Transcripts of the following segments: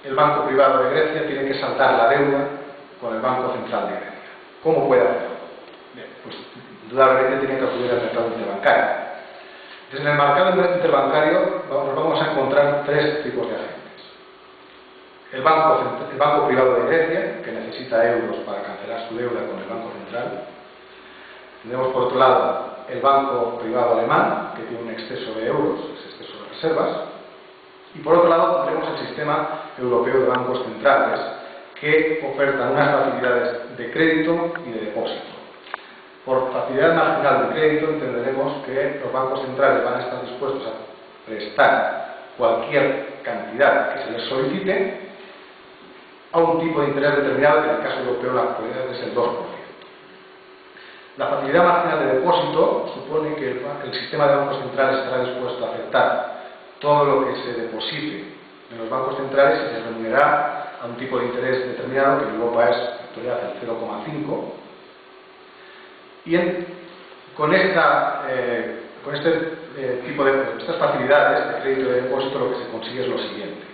el Banco Privado de Grecia tiene que saldar la deuda con el Banco Central de Grecia. ¿Cómo puede hacerlo? Bien, pues indudablemente tiene que acudir al mercado interbancario. Entonces, en el mercado interbancario nos vamos a encontrar tres tipos de agentes. El banco Privado de Grecia, que necesita euros para cancelar su deuda con el Banco Central. Tenemos por otro lado el Banco Privado Alemán, que tiene un exceso de euros, ese exceso de reservas. Y por otro lado tendremos el Sistema Europeo de Bancos Centrales, que ofertan unas facilidades de crédito y de depósito. Por facilidad marginal de crédito entenderemos que los bancos centrales van a estar dispuestos a prestar cualquier cantidad que se les solicite a un tipo de interés determinado, que en el caso europeo la actualidad es el 2%. La facilidad marginal de depósito supone que el sistema de bancos centrales estará dispuesto a aceptar todo lo que se deposite en los bancos centrales y se remunerará a un tipo de interés determinado, que en Europa es en la actualidad el 0,5. Y con estas facilidades de crédito y de depósito lo que se consigue es lo siguiente.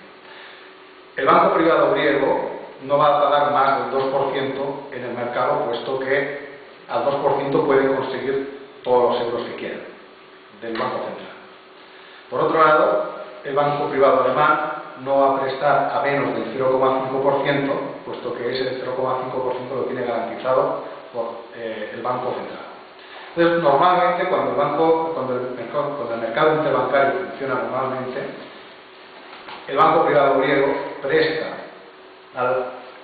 El banco privado griego no va a pagar más del 2% en el mercado, puesto que al 2% puede conseguir todos los euros que quieran del Banco Central. Por otro lado, el banco privado alemán no va a prestar a menos del 0,5%, puesto que ese 0,5% lo tiene garantizado por el Banco Central. Entonces, normalmente, cuando el mercado interbancario funciona normalmente, el banco privado griego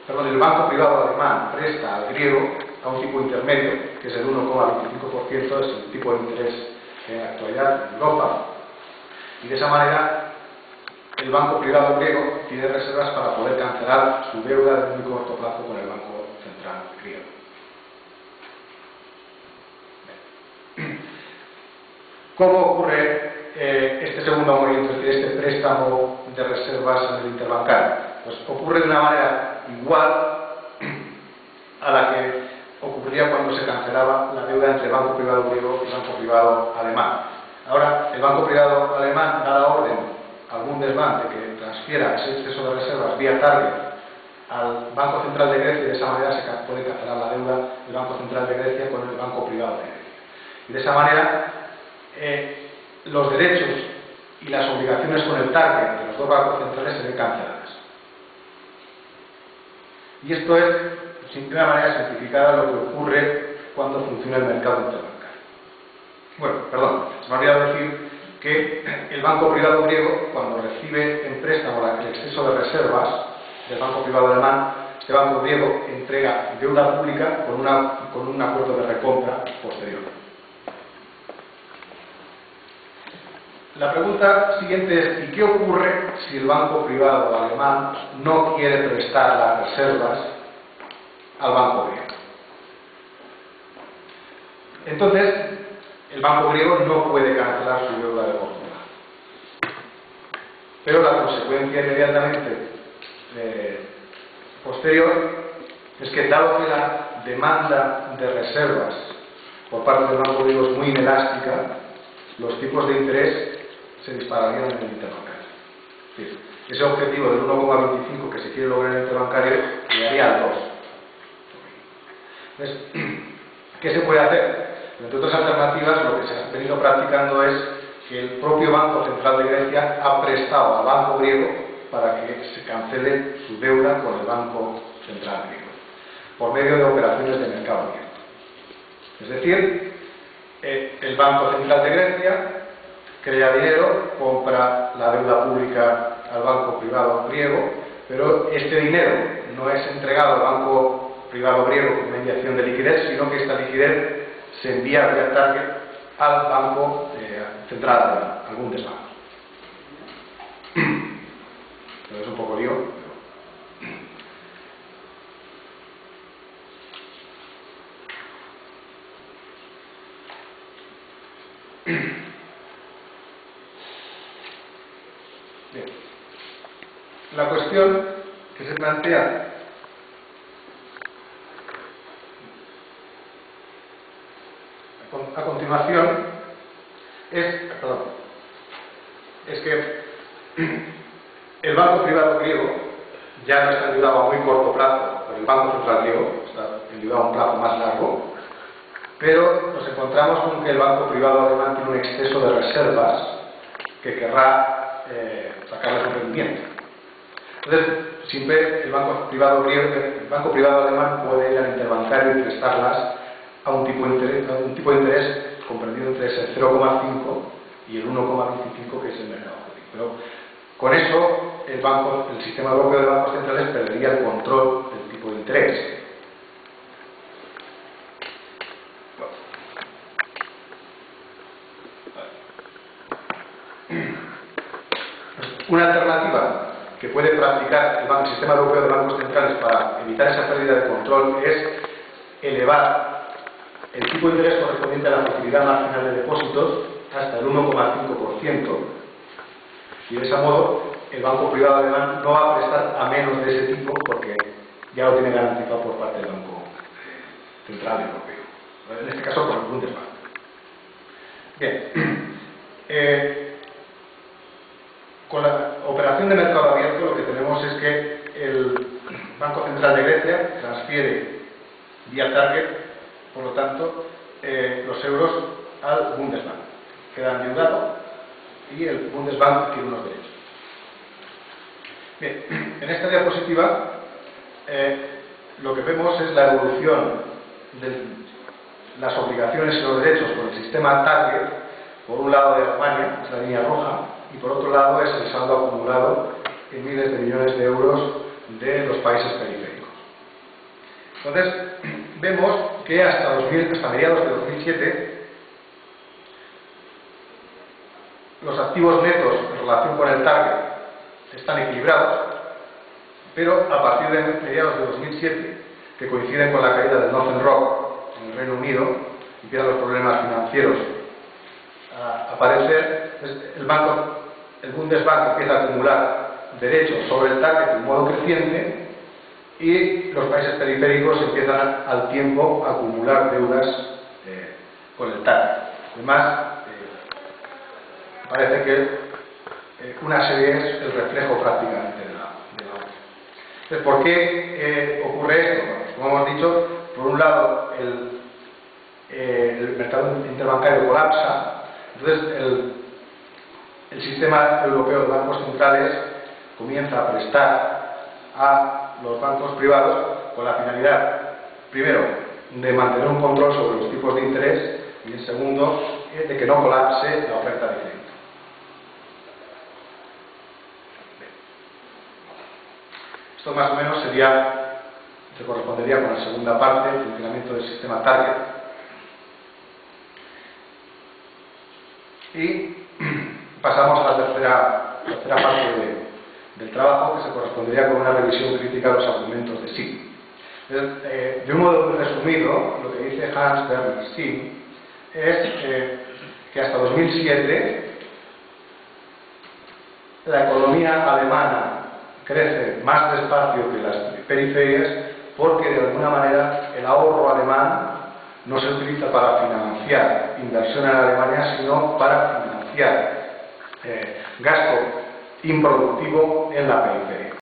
el banco privado alemán presta al griego a un tipo intermedio, que es el 1,25%, es el tipo de interés que en la actualidad en Europa, y de esa manera el banco privado griego tiene reservas para poder cancelar su deuda de muy corto plazo con el Banco Central griego. ¿Cómo ocurre este segundo movimiento, es decir, este préstamo de reservas en el interbancario? Pues ocurre de una manera igual a la que ocurría cuando se cancelaba la deuda entre el banco privado griego y el banco privado alemán. Ahora, el banco privado alemán da la orden al Bundesbank de que transfiera ese exceso de reservas vía target al Banco Central de Grecia, y de esa manera se puede cancelar la deuda del Banco Central de Grecia con el Banco Privado de Grecia. Y de esa manera, los derechos y las obligaciones con el target de los dos bancos centrales se ven canceladas. Y esto es, de una manera simplificada, lo que ocurre cuando funciona el mercado interbancario. Bueno, perdón, se me ha olvidado decir que el banco privado griego, cuando recibe en préstamo el exceso de reservas del banco privado alemán, este banco griego entrega deuda pública con un acuerdo de recompra posterior. La pregunta siguiente es: ¿y qué ocurre si el banco privado alemán no quiere prestar las reservas al banco griego? Entonces, el banco griego no puede cancelar su deuda de corto plazo. Pero la consecuencia inmediatamente posterior es que, dado que la demanda de reservas por parte del banco griego es muy inelástica, los tipos de interés se dispararían en el interbancario. Es decir, ese objetivo del 1,25 que se quiere lograr en el interbancario llegaría al 2. Entonces, ¿qué se puede hacer? Entre otras alternativas, lo que se ha venido practicando es que el propio Banco Central de Grecia ha prestado al banco griego para que se cancele su deuda con el Banco Central griego, por medio de operaciones de mercado abierto. Es decir, el Banco Central de Grecia crea dinero, compra la deuda pública al banco privado griego, pero este dinero no es entregado al banco privado griego con una inyección de liquidez, sino que esta liquidez se envía vía target al banco central, al Bundesbank. Pero es un poco lío. Bien. La cuestión que se plantea a continuación es que el banco privado griego ya no está endeudado a muy corto plazo por el Banco Central griego, está endeudado a un plazo más largo, pero nos encontramos con que el banco privado alemán tiene un exceso de reservas que querrá sacarle su rendimiento. Entonces, siempre el banco privado alemán puede ir al interbancario y prestarlas a un tipo de interés comprendido entre el 0,5 y el 1,25, que es el mercado objetivo. Pero con eso el sistema europeo de bancos centrales perdería el control del tipo de interés. Una alternativa que puede practicar el sistema europeo de bancos centrales para evitar esa pérdida de control es elevar el tipo de interés correspondiente a la facilidad marginal de depósitos hasta el 1,5%, y de ese modo el banco privado alemán no va a prestar a menos de ese tipo porque ya lo tiene garantizado por parte del Banco Central Europeo, en este caso por el Bundesbank. Bien, con la operación de mercado abierto lo que tenemos es que el Banco Central de Grecia transfiere vía target, por lo tanto, los euros al Bundesbank. Queda endeudado y el Bundesbank tiene unos derechos. Bien, en esta diapositiva lo que vemos es la evolución de las obligaciones y los derechos por el sistema target, por un lado de Alemania, es la línea roja, y por otro lado es el saldo acumulado en miles de millones de euros de los países periféricos. Entonces, vemos que hasta mediados de 2007 los activos netos en relación con el target están equilibrados, pero a partir de mediados de 2007, que coinciden con la caída del Northern Rock en el Reino Unido, empiezan los problemas financieros a aparecer. El Bundesbank empieza a acumular derechos sobre el target de modo creciente y los países periféricos empiezan al tiempo a acumular deudas con el target. Además, parece que una serie es el reflejo prácticamente de la otra. Entonces, ¿por qué ocurre esto? Bueno, como hemos dicho, por un lado el mercado interbancario colapsa, entonces el sistema europeo de bancos centrales comienza a prestar a los bancos privados con la finalidad, primero, de mantener un control sobre los tipos de interés y, en segundo, de que no colapse la oferta de crédito. Esto más o menos se correspondería con la segunda parte, el funcionamiento del sistema target. Y pasamos a la tercera parte del trabajo, que se correspondería con una revisión crítica de los argumentos de Sim. De un modo muy resumido, lo que dice Hans Werner Sim es que hasta 2007 la economía alemana crece más despacio que las periferias porque de alguna manera el ahorro alemán no se utiliza para financiar inversión en Alemania, sino para financiar gasto improductivo en la periferia.